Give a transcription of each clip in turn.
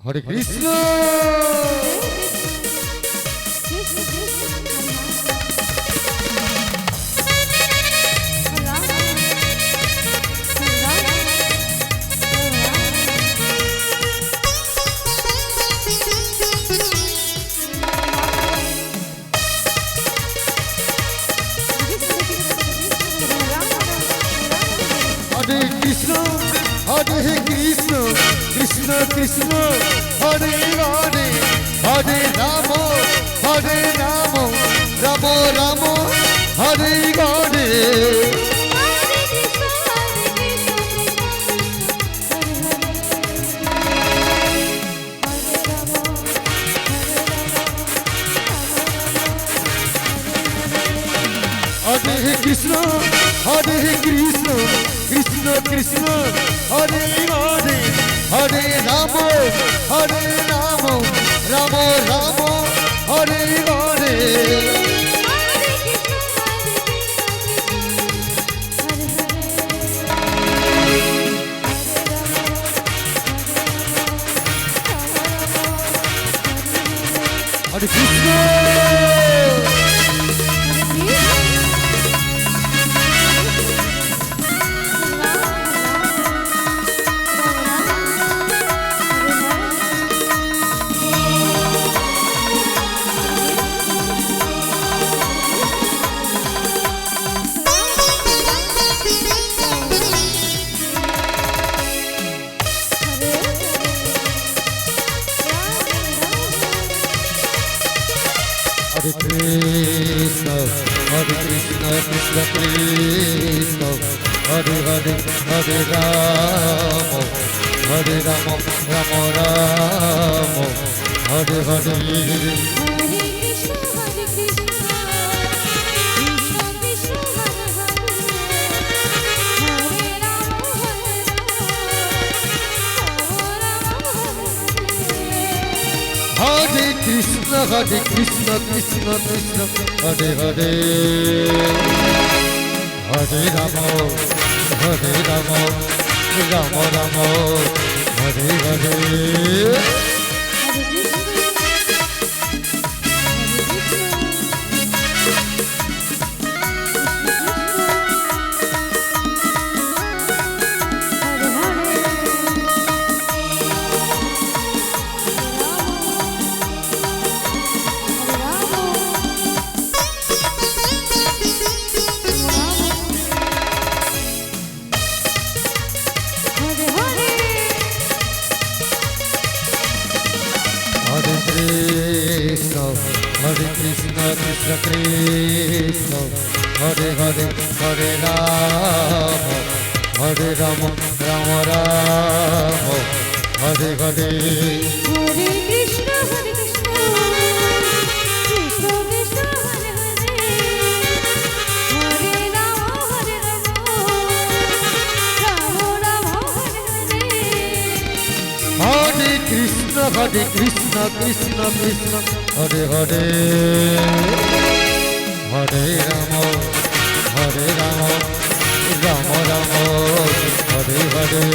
Hare Krishna Hare Krishna Hare Krishna Krishna Krishna Hare Hare Hare Ram Ram Ram Hare Hare Hare Krishna Krishna Krishna Hare Hare Hare Ram Ram Ram Hare Hare Hare Krishna Hare Krishna, Krishna Krishna, Hare Hare, Hare Rama, Rama Rama, Hare Hare. Hare Krishna, Krishna Krishna, Hare Hare, Hare Rama, Rama Rama, Hare Hare. Hare Krishna, Krishna Krishna, Hare Hare, Hare Rama, Rama Rama, Hare Hare. Hare Krishna, Krishna Krishna, Hare Hare, Hare Rama, Rama Rama, Hare Hare. Hare Krishna, Krishna Krishna, Hare Hare, Hare Rama, Rama Rama, Hare Hare.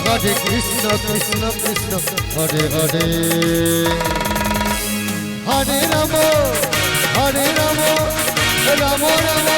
Hare Krishna, Krishna Krishna, Hare Hare, Hare Rama, Rama Rama,